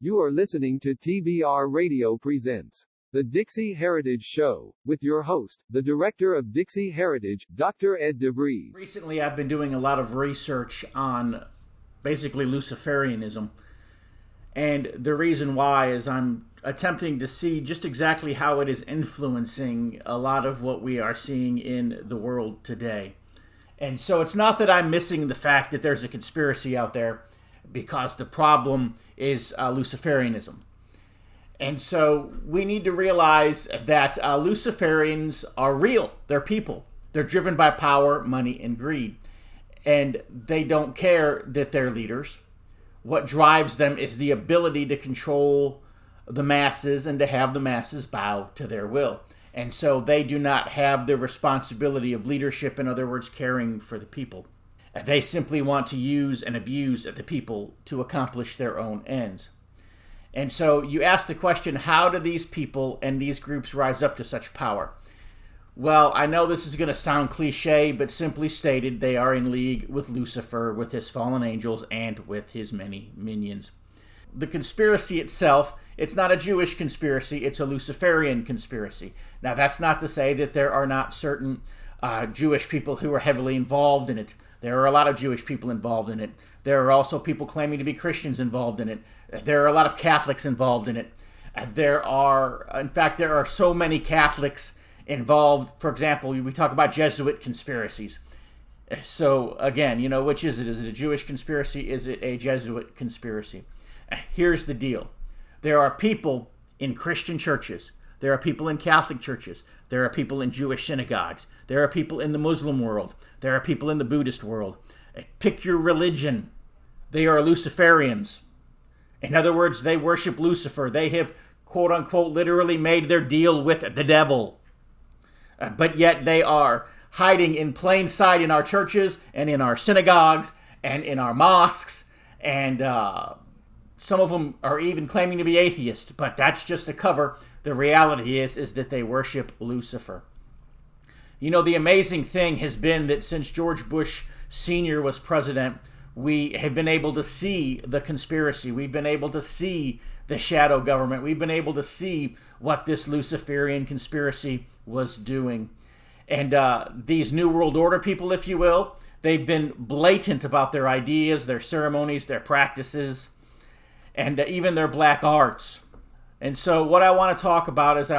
You are listening to TBR Radio Presents The DIXIE Heritage Show, with your host, the Director of DIXIE Heritage, Dr. Ed DeVries. Recently, I've been doing a lot of research on basically Luciferianism. And the reason why is I'm attempting to see just exactly how it is influencing a lot of what we are seeing in the world today. And so it's not that I'm missing the fact that there's a conspiracy out there, because the problem is Luciferianism. And so we need to realize that Luciferians are real. They're people. They're driven by power, money, and greed. And they don't care that they're leaders. What drives them is the ability to control the masses and to have the masses bow to their will. And so they do not have the responsibility of leadership, in other words, caring for the people. They simply want to use and abuse the people to accomplish their own ends. And so you ask the question, how do these people and these groups rise up to such power? Well, I know this is going to sound cliche, but simply stated, they are in league with Lucifer, with his fallen angels, and with his many minions. The conspiracy itself, it's not a Jewish conspiracy, it's a Luciferian conspiracy. Now, that's not to say that there are not certain Jewish people who are heavily involved in it. There are a lot of Jewish people involved in it. There are also people claiming to be Christians involved in it. There are a lot of Catholics involved in it. There are so many Catholics involved. For example, we talk about Jesuit conspiracies. So again, which is it? Is it a Jewish conspiracy? Is it a Jesuit conspiracy? Here's the deal. There are people in Christian churches. There are people in Catholic churches. There are people in Jewish synagogues. There are people in the Muslim world. There are people in the Buddhist world. Pick your religion. They are Luciferians. In other words, they worship Lucifer. They have, quote unquote, literally made their deal with the devil. But yet they are hiding in plain sight in our churches and in our synagogues and in our mosques. And some of them are even claiming to be atheists. But that's just a cover. The reality is that they worship Lucifer. The amazing thing has been that since George Bush Sr. was president, we have been able to see the conspiracy. We've been able to see the shadow government. We've been able to see what this Luciferian conspiracy was doing. And these New World Order people, if you will, they've been blatant about their ideas, their ceremonies, their practices, and even their black arts. And so what I want to talk about is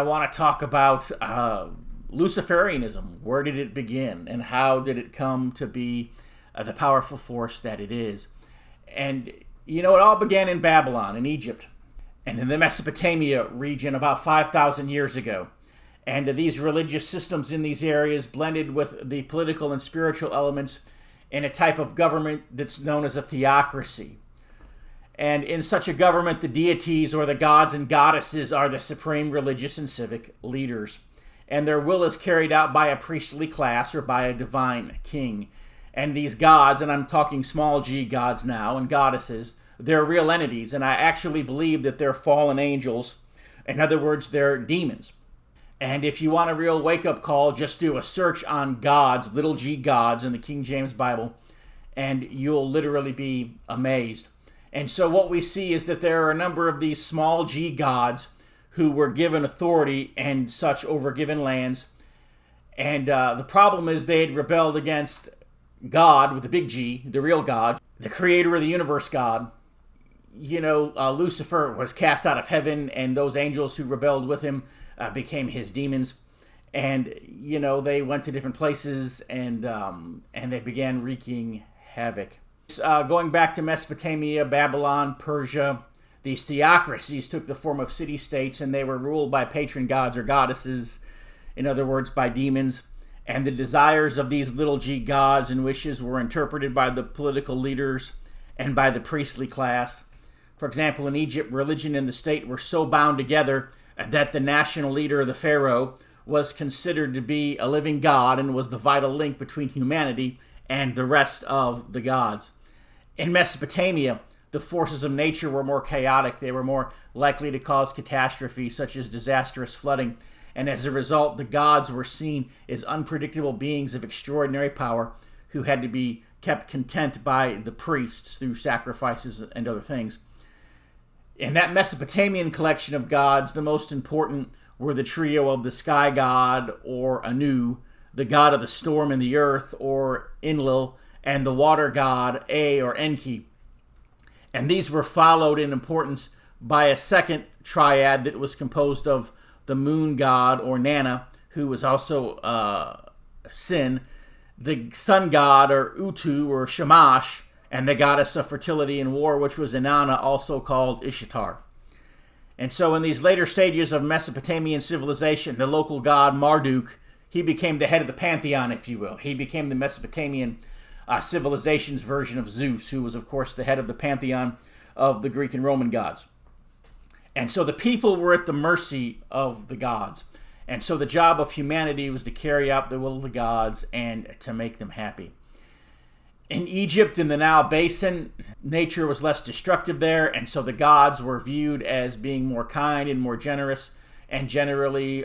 Luciferianism. Where did it begin, and how did it come to be the powerful force that it is? And, it all began in Babylon, in Egypt, and in the Mesopotamia region about 5,000 years ago. And these religious systems in these areas blended with the political and spiritual elements in a type of government that's known as a theocracy. And in such a government, the deities or the gods and goddesses are the supreme religious and civic leaders. And their will is carried out by a priestly class or by a divine king. And these gods, and I'm talking small g gods now, and goddesses, they're real entities. And I actually believe that they're fallen angels. In other words, they're demons. And if you want a real wake-up call, just do a search on gods, little g gods, in the King James Bible, and you'll literally be amazed. And so what we see is that there are a number of these small g gods who were given authority and such over given lands. And the problem is they had rebelled against God with a big G, the real God, the creator of the universe God. Lucifer was cast out of heaven, and those angels who rebelled with him became his demons. And, they went to different places and they began wreaking havoc. Going back to Mesopotamia, Babylon, Persia, these theocracies took the form of city-states, and they were ruled by patron gods or goddesses, in other words, by demons. And the desires of these little g gods and wishes were interpreted by the political leaders and by the priestly class. For example, in Egypt, religion and the state were so bound together that the national leader, the pharaoh, was considered to be a living god and was the vital link between humanity and the rest of the gods. In Mesopotamia, the forces of nature were more chaotic. They were more likely to cause catastrophe, such as disastrous flooding. And as a result, the gods were seen as unpredictable beings of extraordinary power who had to be kept content by the priests through sacrifices and other things. In that Mesopotamian collection of gods, the most important were the trio of the sky god, or Anu, the god of the storm and the earth, or Enlil, and the water god, A or Enki. And these were followed in importance by a second triad that was composed of the moon god, or Nana, who was also Sin, the sun god, or Utu, or Shamash, and the goddess of fertility and war, which was Inanna, also called Ishtar. And so in these later stages of Mesopotamian civilization, the local god Marduk, he became the head of the pantheon, if you will. He became the Mesopotamian civilization's version of Zeus, who was, of course, the head of the pantheon of the Greek and Roman gods. And so the people were at the mercy of the gods. And so the job of humanity was to carry out the will of the gods and to make them happy. In Egypt, in the Nile Basin, nature was less destructive there, and so the gods were viewed as being more kind and more generous, and generally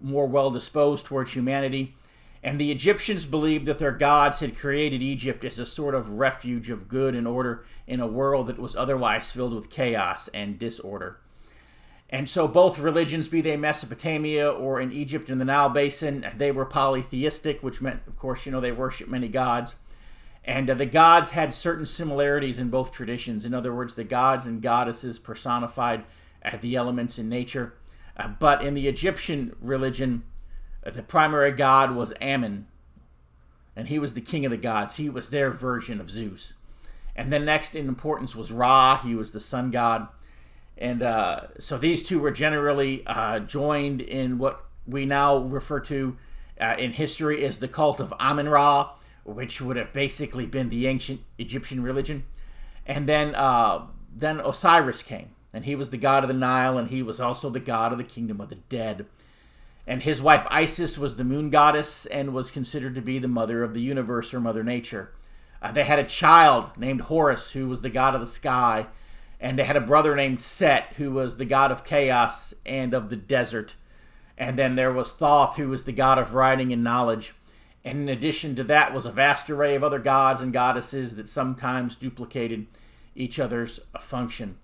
more well-disposed towards humanity. And the Egyptians believed that their gods had created Egypt as a sort of refuge of good and order in a world that was otherwise filled with chaos and disorder. And so both religions, be they Mesopotamia or in Egypt in the Nile Basin, they were polytheistic, which meant, of course, they worshiped many gods. And the gods had certain similarities in both traditions. In other words, the gods and goddesses personified the elements in nature. But in the Egyptian religion, the primary god was Ammon. And he was the king of the gods. He was their version of Zeus. And then next in importance was Ra. He was the sun god. And so these two were generally joined in what we now refer to in history as the cult of Amun-Ra, which would have basically been the ancient Egyptian religion. And then Osiris came, and he was the god of the Nile, and he was also the god of the kingdom of the dead. And his wife Isis was the moon goddess and was considered to be the mother of the universe, or Mother Nature. They had a child named Horus, who was the god of the sky, and they had a brother named Set, who was the god of chaos and of the desert. And then there was Thoth, who was the god of writing and knowledge. And in addition to that was a vast array of other gods and goddesses that sometimes duplicated each other's function.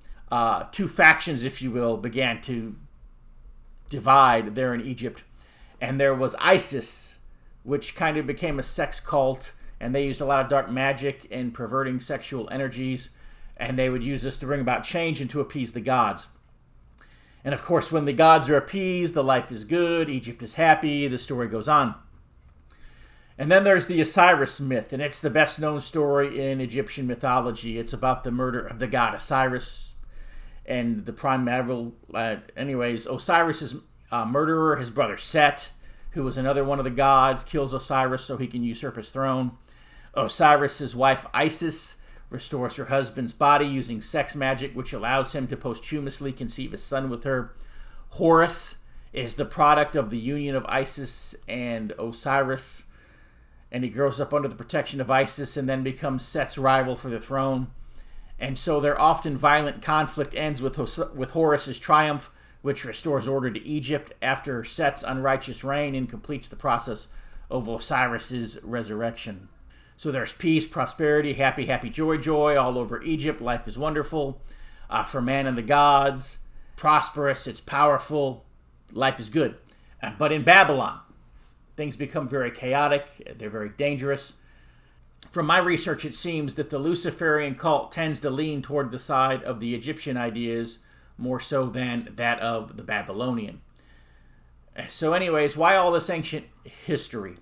Two factions, if you will, began to divide there in Egypt. And there was Isis, which kind of became a sex cult, and they used a lot of dark magic and perverting sexual energies, and they would use this to bring about change and to appease the gods. And of course, when the gods are appeased, the life is good, Egypt is happy, the story goes on. And then there's the Osiris myth, and it's the best known story in Egyptian mythology. It's about the murder of the god Osiris and the primeval, Osiris's murderer, his brother Set, who was another one of the gods, kills Osiris so he can usurp his throne. Osiris's wife Isis restores her husband's body using sex magic, which allows him to posthumously conceive a son with her. Horus is the product of the union of Isis and Osiris, and he grows up under the protection of Isis and then becomes Set's rival for the throne. And so their often violent conflict ends with Horus's triumph, which restores order to Egypt after Set's unrighteous reign and completes the process of Osiris's resurrection. So there's peace, prosperity, happy, happy, joy, joy all over Egypt. Life is wonderful for man and the gods. Prosperous, it's powerful, life is good. But in Babylon, things become very chaotic, they're very dangerous. From my research, it seems that the Luciferian cult tends to lean toward the side of the Egyptian ideas more so than that of the Babylonian. So anyways, why all this ancient history?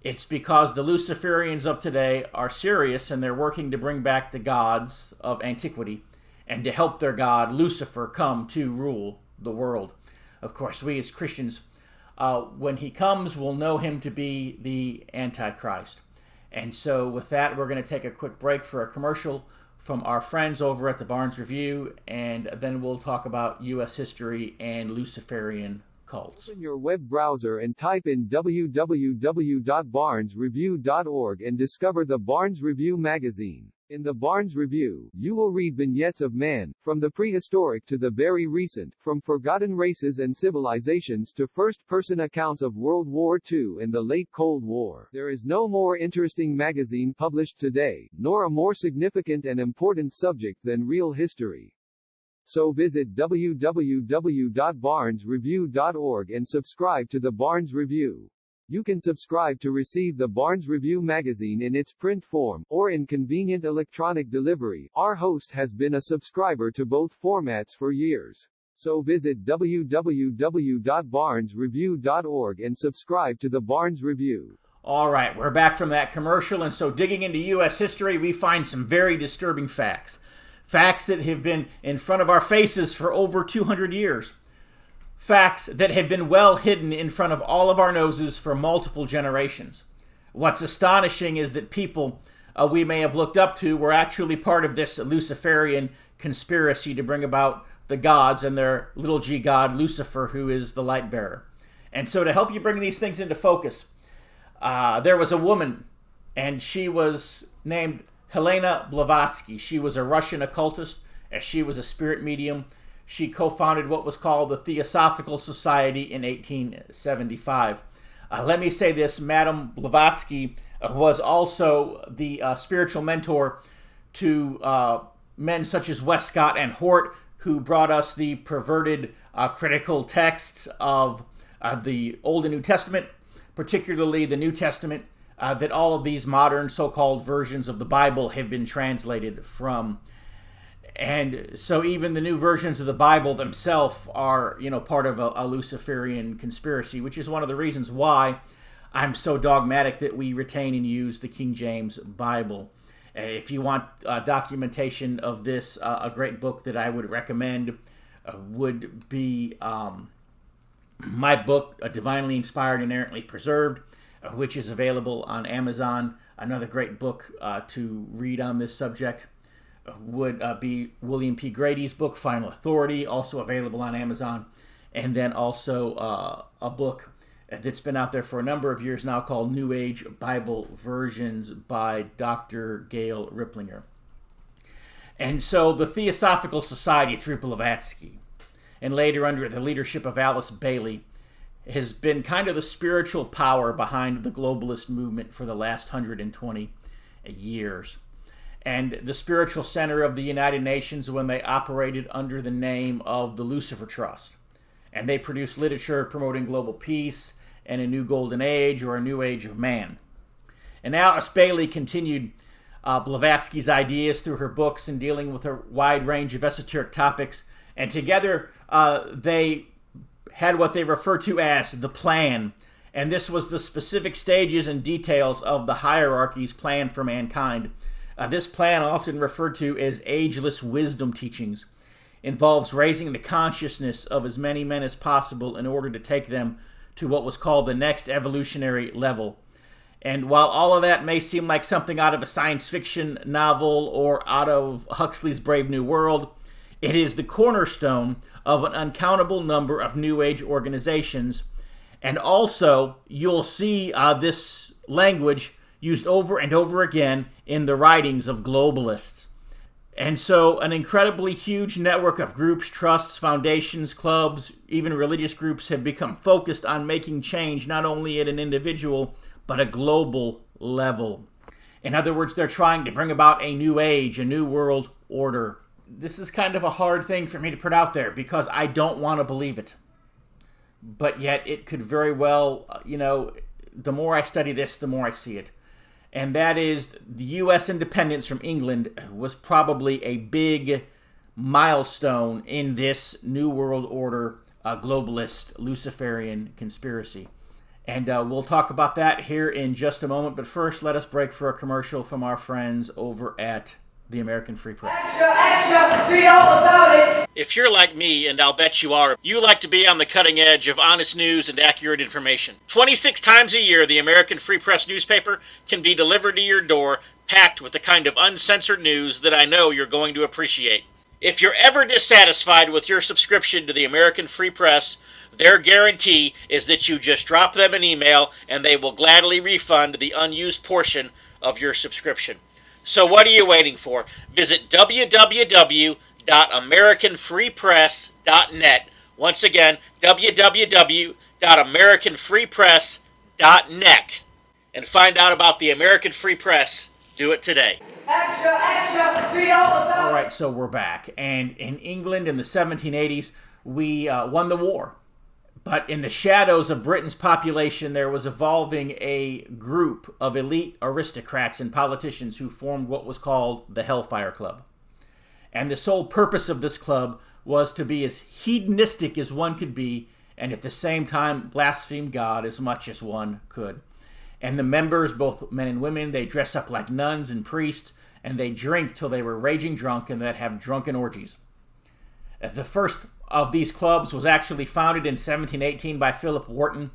It's because the Luciferians of today are serious and they're working to bring back the gods of antiquity and to help their god Lucifer come to rule the world. Of course, we as Christians, when he comes, will know him to be the Antichrist. And so with that, we're going to take a quick break for a commercial from our friends over at the Barnes Review, and then we'll talk about U.S. history and Luciferian cults. Open your web browser and type in www.barnesreview.org and discover the Barnes Review magazine. In the Barnes Review, you will read vignettes of man, from the prehistoric to the very recent, from forgotten races and civilizations to first-person accounts of World War II and the late Cold War. There is no more interesting magazine published today, nor a more significant and important subject than real history. So visit www.barnesreview.org and subscribe to the Barnes Review. You can subscribe to receive the Barnes Review magazine in its print form, or in convenient electronic delivery. Our host has been a subscriber to both formats for years. So visit www.barnesreview.org and subscribe to the Barnes Review. All right, we're back from that commercial, and so digging into U.S. history, we find some very disturbing facts. Facts that have been in front of our faces for over 200 years. Facts that have been well hidden in front of all of our noses for multiple generations. What's astonishing is that people we may have looked up to were actually part of this Luciferian conspiracy to bring about the gods and their little g god, Lucifer, who is the light bearer. And so to help you bring these things into focus, there was a woman, and she was named Helena Blavatsky. She was a Russian occultist, as she was a spirit medium. She co-founded what was called the Theosophical Society in 1875. Let me say this, Madame Blavatsky was also the spiritual mentor to men such as Westcott and Hort, who brought us the perverted critical texts of the Old and New Testament, particularly the New Testament, that all of these modern so-called versions of the Bible have been translated from. And so even the new versions of the Bible themselves are, part of a Luciferian conspiracy, which is one of the reasons why I'm so dogmatic that we retain and use the King James Bible. If you want documentation of this, a great book that I would recommend would be my book, Divinely Inspired and Inerrantly Preserved, which is available on Amazon. Another great book to read on this subject would be William P. Grady's book, Final Authority, also available on Amazon. And then also a book that's been out there for a number of years now called New Age Bible Versions by Dr. Gail Ripplinger. And so the Theosophical Society through Blavatsky, and later under the leadership of Alice Bailey, has been kind of the spiritual power behind the globalist movement for the last 120 years. And the spiritual center of the United Nations when they operated under the name of the Lucifer Trust. And they produced literature promoting global peace and a new golden age or a new age of man. And Alice Bailey continued Blavatsky's ideas through her books and dealing with a wide range of esoteric topics. And together they had what they refer to as the plan. And this was the specific stages and details of the hierarchy's plan for mankind. This plan, often referred to as ageless wisdom teachings, involves raising the consciousness of as many men as possible in order to take them to what was called the next evolutionary level. And while all of that may seem like something out of a science fiction novel or out of Huxley's Brave New World, it is the cornerstone of an uncountable number of New Age organizations. And also, you'll see this language used over and over again in the writings of globalists. And so an incredibly huge network of groups, trusts, foundations, clubs, even religious groups have become focused on making change not only at an individual, but a global level. In other words, they're trying to bring about a new age, a new world order. This is kind of a hard thing for me to put out there because I don't want to believe it. But yet it could very well, the more I study this, the more I see it. And that is the U.S. independence from England was probably a big milestone in this New World Order globalist Luciferian conspiracy. And we'll talk about that here in just a moment. But first, let us break for a commercial from our friends over at the American Free Press. Extra, read all about it. If you're like me, and I'll bet you are, you like to be on the cutting edge of honest news and accurate information. 26 times a year, the American Free Press newspaper can be delivered to your door, packed with the kind of uncensored news that I know you're going to appreciate. If you're ever dissatisfied with your subscription to the American Free Press, their guarantee is that you just drop them an email and they will gladly refund the unused portion of your subscription. So what are you waiting for? Visit www.americanfreepress.net. Once again, www.americanfreepress.net. And find out about the American Free Press Do it today. Extra, extra, read all about it. All right, so we're back. And in England in the 1780s, we won the war. But in the shadows of Britain's population, there was evolving a group of elite aristocrats and politicians who formed what was called the Hellfire Club. And the sole purpose of this club was to be as hedonistic as one could be, and at the same time blaspheme God as much as one could. And the members, both men and women, they dress up like nuns and priests, and they drink till they were raging drunk, and they'd have drunken orgies. The first of these clubs was actually founded in 1718 by Philip Wharton,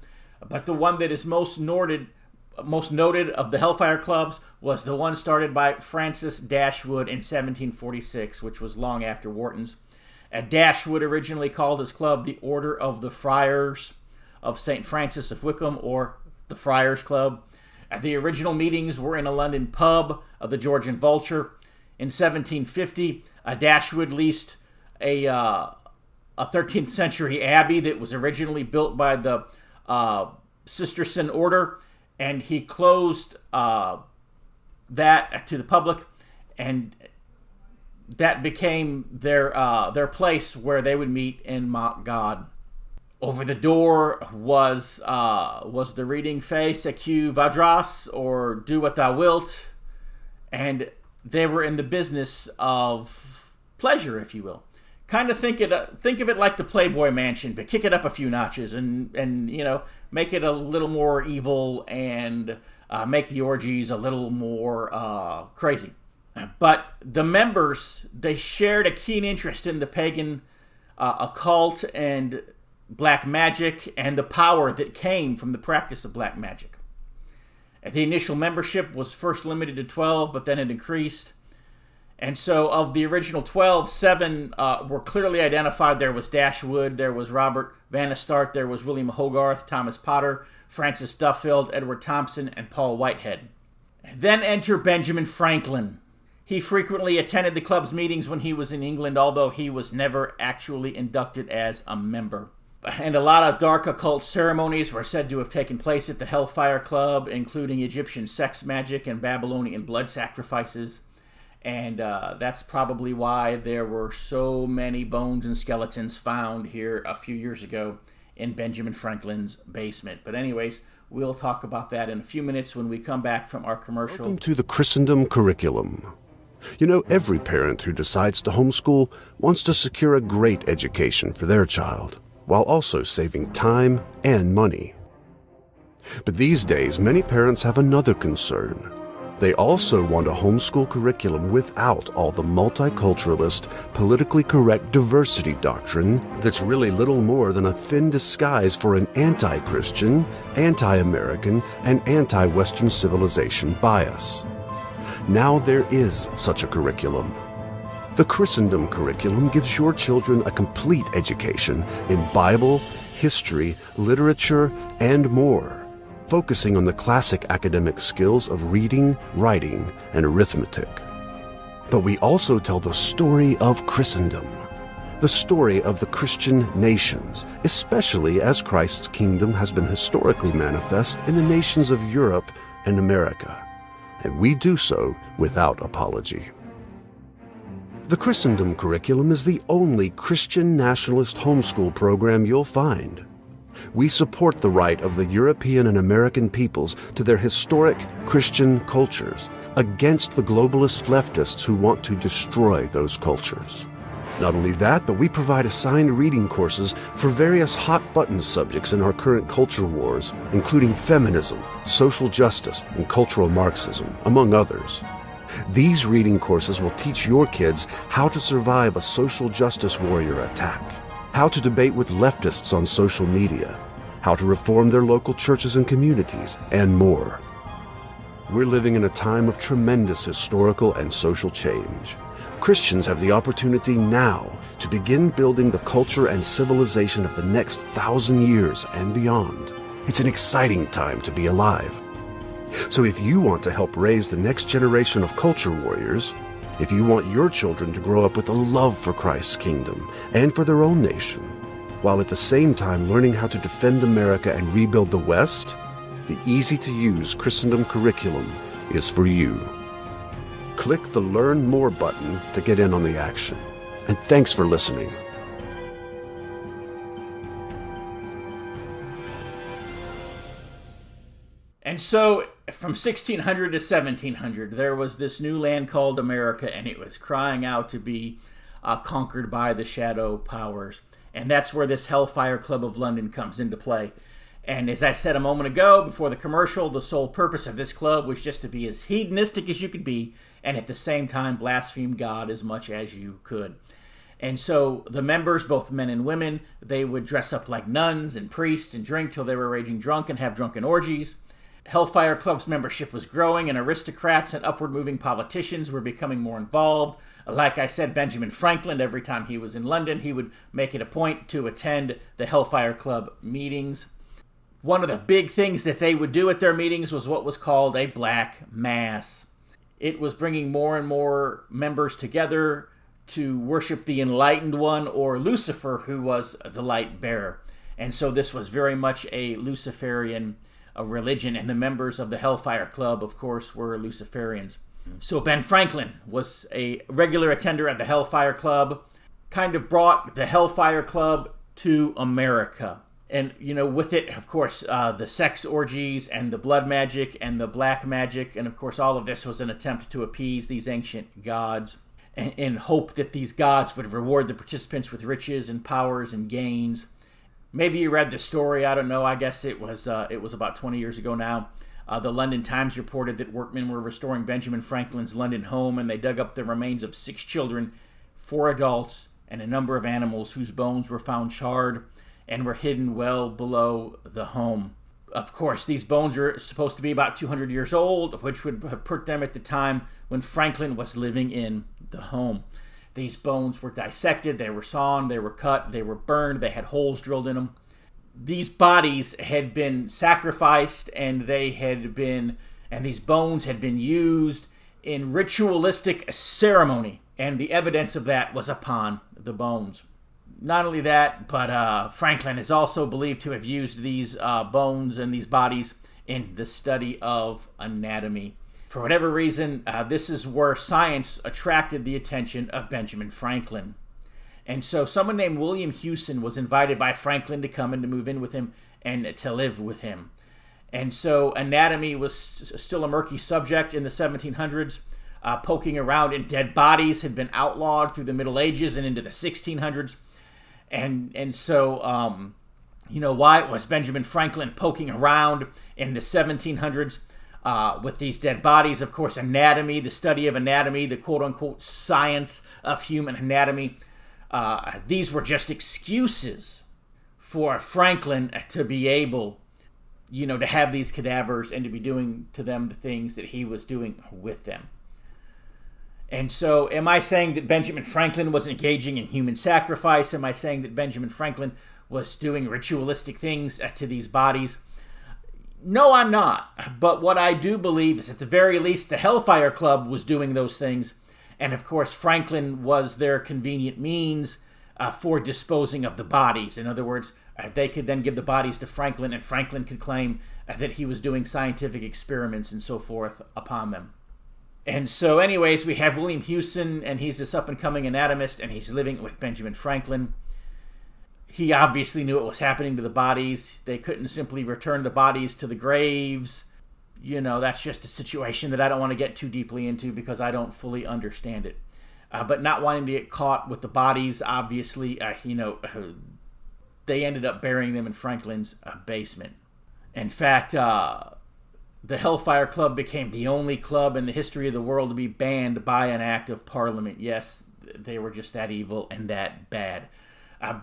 but the one that is most noted of the Hellfire Clubs was the one started by Francis Dashwood in 1746, which was long after Wharton's. Dashwood originally called his club the Order of the Friars of St. Francis of Wickham, or the Friars Club. The original meetings were in a London pub of the George and Vulture. In 1750, Dashwood leased a 13th century abbey that was originally built by the Cistercian order, and he closed that to the public, and that became their place where they would meet and mock God. Over the door was the reading Fais Secu Vadras, or Do What Thou Wilt, and they were in the business of pleasure, if you will. Kind of think of it like the Playboy Mansion, but kick it up a few notches and make it a little more evil and make the orgies a little more crazy. But the members, they shared a keen interest in the pagan occult and black magic and the power that came from the practice of black magic. The initial membership was first limited to 12, but then it increased. And so of the original 12, 7 were clearly identified. There was Dashwood, there was Robert Vanistart, there was William Hogarth, Thomas Potter, Francis Duffield, Edward Thompson, and Paul Whitehead. Then enter Benjamin Franklin. He frequently attended the club's meetings when he was in England, although he was never actually inducted as a member. And a lot of dark occult ceremonies were said to have taken place at the Hellfire Club, including Egyptian sex magic and Babylonian blood sacrifices. And that's probably why there were so many bones and skeletons found here a few years ago in Benjamin Franklin's basement. But anyways, we'll talk about that in a few minutes when we come back from our commercial. Welcome to the Christendom curriculum. You know, every parent who decides to homeschool wants to secure a great education for their child, while also saving time and money. But these days, many parents have another concern. They also want a homeschool curriculum without all the multiculturalist, politically correct diversity doctrine that's really little more than a thin disguise for an anti-Christian, anti-American, and anti-Western civilization bias. Now there is such a curriculum. The Christendom curriculum gives your children a complete education in Bible, history, literature, and more, focusing on the classic academic skills of reading, writing, and arithmetic. But we also tell the story of Christendom, the story of the Christian nations, especially as Christ's kingdom has been historically manifest in the nations of Europe and America, and we do so without apology. The Christendom curriculum is the only Christian nationalist homeschool program you'll find. We support the right of the European and American peoples to their historic Christian cultures against the globalist leftists who want to destroy those cultures. Not only that, but we provide assigned reading courses for various hot-button subjects in our current culture wars, including feminism, social justice, and cultural Marxism, among others. These reading courses will teach your kids how to survive a social justice warrior attack, how to debate with leftists on social media, how to reform their local churches and communities, and more. We're living in a time of tremendous historical and social change. Christians have the opportunity now to begin building the culture and civilization of the next 1,000 years and beyond. It's an exciting time to be alive. So if you want to help raise the next generation of culture warriors, if you want your children to grow up with a love for Christ's kingdom and for their own nation, while at the same time learning how to defend America and rebuild the West, the easy-to-use Christendom curriculum is for you. click the Learn More button to get in on the action. And thanks for listening. And so, from 1600 to 1700, there was this new land called America, and it was crying out to be conquered by the shadow powers. And that's where this Hellfire Club of London comes into play. And as I said a moment ago, before the commercial, the sole purpose of this club was just to be as hedonistic as you could be, and at the same time blaspheme God as much as you could. And so the members, both men and women, they would dress up like nuns and priests and drink till they were raging drunk and have drunken orgies. Hellfire Club's membership was growing, and aristocrats and upward-moving politicians were becoming more involved. Like I said, Benjamin Franklin, every time he was in London, he would make it a point to attend the Hellfire Club meetings. One of the big things that they would do at their meetings was what was called a Black Mass. It was bringing more and more members together to worship the Enlightened One, or Lucifer, who was the light bearer. And so this was very much a Luciferian religion, and the members of the Hellfire Club, of course, were Luciferians. So Ben Franklin was a regular attender at the Hellfire Club, kind of brought the Hellfire Club to America. And, with it, of course, the sex orgies and the blood magic and the black magic, and of course all of this was an attempt to appease these ancient gods in hope that these gods would reward the participants with riches and powers and gains. Maybe you read the story, I don't know, I guess it was about 20 years ago now. The London Times reported that workmen were restoring Benjamin Franklin's London home, and they dug up the remains of 6 children, 4 adults, and a number of animals whose bones were found charred and were hidden well below the home. Of course, these bones are supposed to be about 200 years old, which would have put them at the time when Franklin was living in the home. These bones were dissected, they were sawn, they were cut, they were burned, they had holes drilled in them. These bodies had been sacrificed, and these bones had been used in ritualistic ceremony, and the evidence of that was upon the bones. Not only that, but Franklin is also believed to have used these bones and these bodies in the study of anatomy. For whatever reason, this is where science attracted the attention of Benjamin Franklin. And so someone named William Hewson was invited by Franklin to come and to move in with him and to live with him. And so anatomy was still a murky subject in the 1700s. Poking around in dead bodies had been outlawed through the Middle Ages and into the 1600s. And so, why was Benjamin Franklin poking around in the 1700s with these dead bodies? Of course, anatomy, the study of anatomy, the quote-unquote science of human anatomy, these were just excuses for Franklin to be able, to have these cadavers and to be doing to them the things that he was doing with them. And so, am I saying that Benjamin Franklin was engaging in human sacrifice? Am I saying that Benjamin Franklin was doing ritualistic things to these bodies? No, I'm not. But what I do believe is, at the very least, the Hellfire Club was doing those things. And of course, Franklin was their convenient means for disposing of the bodies. In other words, they could then give the bodies to Franklin, and Franklin could claim that he was doing scientific experiments and so forth upon them. And so anyways, we have William Hewson, and he's this up-and-coming anatomist, and he's living with Benjamin Franklin. He obviously knew what was happening to the bodies. They couldn't simply return the bodies to the graves. That's just a situation that I don't want to get too deeply into because I don't fully understand it. But not wanting to get caught with the bodies, obviously, they ended up burying them in Franklin's basement. In fact, the Hellfire Club became the only club in the history of the world to be banned by an act of Parliament. Yes, they were just that evil and that bad.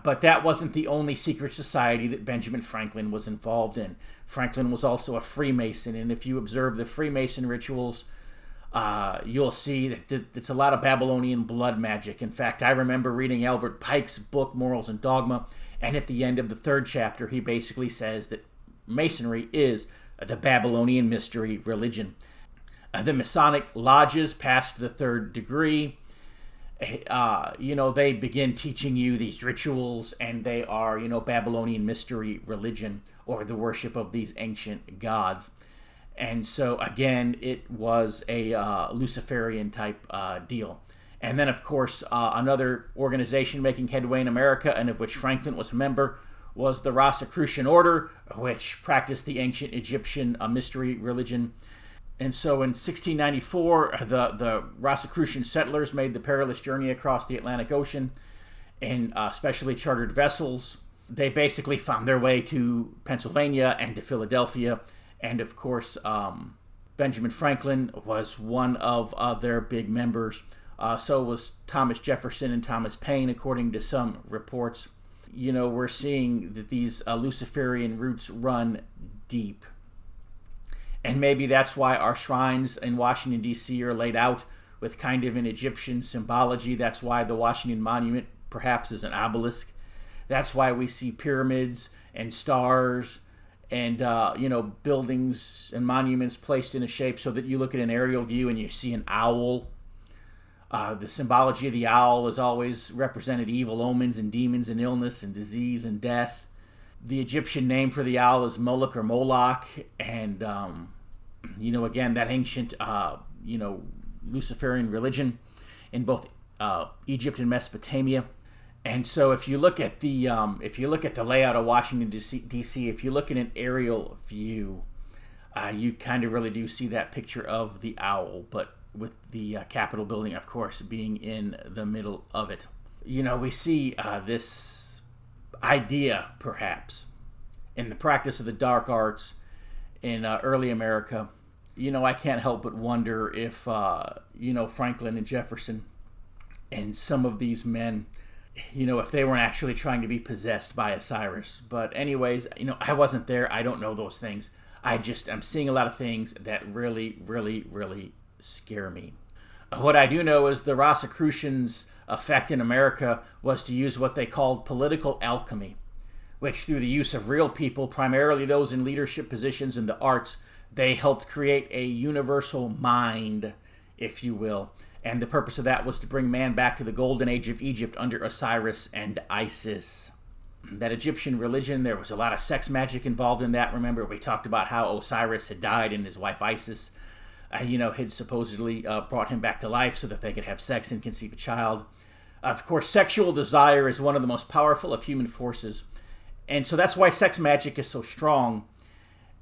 But that wasn't the only secret society that Benjamin Franklin was involved in. Franklin was also a Freemason, and if you observe the Freemason rituals, you'll see that it's a lot of Babylonian blood magic. In fact, I remember reading Albert Pike's book, Morals and Dogma, and at the end of the 3rd chapter, he basically says that Masonry is the Babylonian mystery religion. The Masonic lodges past the 3rd degree, they begin teaching you these rituals, and they are, Babylonian mystery religion, or the worship of these ancient gods. And so, again, it was a Luciferian type deal. And then, of course, another organization making headway in America, and of which Franklin was a member, was the Rosicrucian Order, which practiced the ancient Egyptian mystery religion. And so in 1694, the Rosicrucian settlers made the perilous journey across the Atlantic Ocean in specially chartered vessels. They basically found their way to Pennsylvania and to Philadelphia. And of course, Benjamin Franklin was one of their big members. So was Thomas Jefferson and Thomas Paine, according to some reports. You know, we're seeing that these Luciferian roots run deep. And maybe that's why our shrines in Washington, D.C. are laid out with kind of an Egyptian symbology. That's why the Washington Monument perhaps is an obelisk. That's why we see pyramids and stars and, buildings and monuments placed in a shape so that you look at an aerial view and you see an owl. The symbology of the owl has always represented evil omens and demons and illness and disease and death. The Egyptian name for the owl is Moloch or Moloch. And, again, that ancient, Luciferian religion in both Egypt and Mesopotamia. And so if you look at the layout of Washington, D.C., if you look at an aerial view, you kind of really do see that picture of the owl, but with the Capitol building, of course, being in the middle of it. We see this idea, perhaps, in the practice of the dark arts in early America. I can't help but wonder if, Franklin and Jefferson and some of these men, if they weren't actually trying to be possessed by Osiris. But anyways, I wasn't there. I don't know those things. I'm seeing a lot of things that really, really, really scare me. What I do know is the Rosicrucians' effect in America was to use what they called political alchemy, which through the use of real people, primarily those in leadership positions in the arts, they helped create a universal mind, if you will. And the purpose of that was to bring man back to the golden age of Egypt under Osiris and Isis. That Egyptian religion, there was a lot of sex magic involved in that. Remember, we talked about how Osiris had died and his wife Isis, had supposedly brought him back to life so that they could have sex and conceive a child. Of course, sexual desire is one of the most powerful of human forces. And so that's why sex magic is so strong.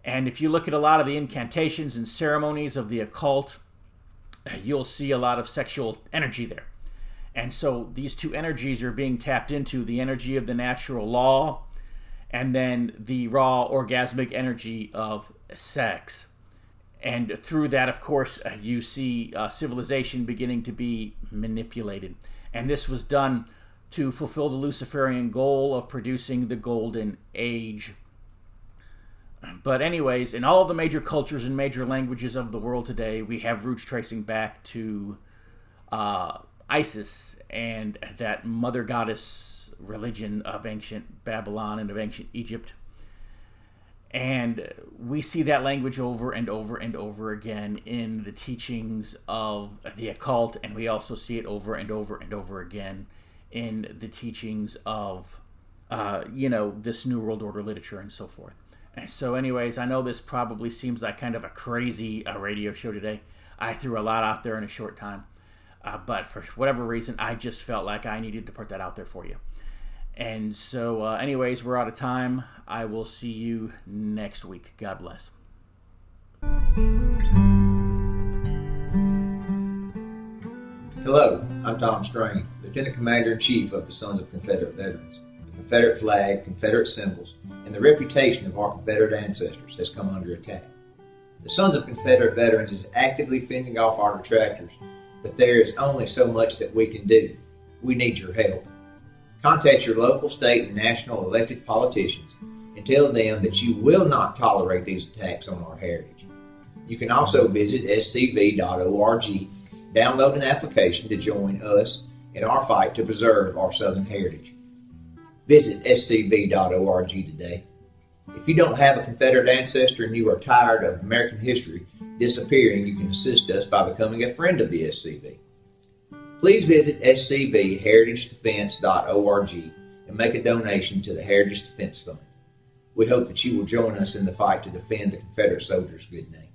And if you look at a lot of the incantations and ceremonies of the occult, you'll see a lot of sexual energy there. And so these two energies are being tapped into, the energy of the natural law and then the raw orgasmic energy of sex. And through that, of course, you see civilization beginning to be manipulated. And this was done to fulfill the Luciferian goal of producing the Golden Age. But anyways, in all the major cultures and major languages of the world today, we have roots tracing back to Isis and that mother goddess religion of ancient Babylon and of ancient Egypt. And we see that language over and over and over again in the teachings of the occult, and we also see it over and over and over again in the teachings of, this New World Order literature and so forth. And so anyways, I know this probably seems like kind of a crazy radio show today. I threw a lot out there in a short time. But for whatever reason, I just felt like I needed to put that out there for you. And so anyways, we're out of time. I will see you next week. God bless. Hello, I'm Tom Strain, Lieutenant Commander-in-Chief of the Sons of Confederate Veterans. The Confederate flag, Confederate symbols, and the reputation of our Confederate ancestors has come under attack. The Sons of Confederate Veterans is actively fending off our detractors, but there is only so much that we can do. We need your help. Contact your local, state, and national elected politicians and tell them that you will not tolerate these attacks on our heritage. You can also visit scv.org, download an application to join us in our fight to preserve our Southern heritage. Visit scv.org today. If you don't have a Confederate ancestor and you are tired of American history disappearing, you can assist us by becoming a friend of the SCV. Please visit scvheritagedefense.org and make a donation to the Heritage Defense Fund. We hope that you will join us in the fight to defend the Confederate soldiers' good name.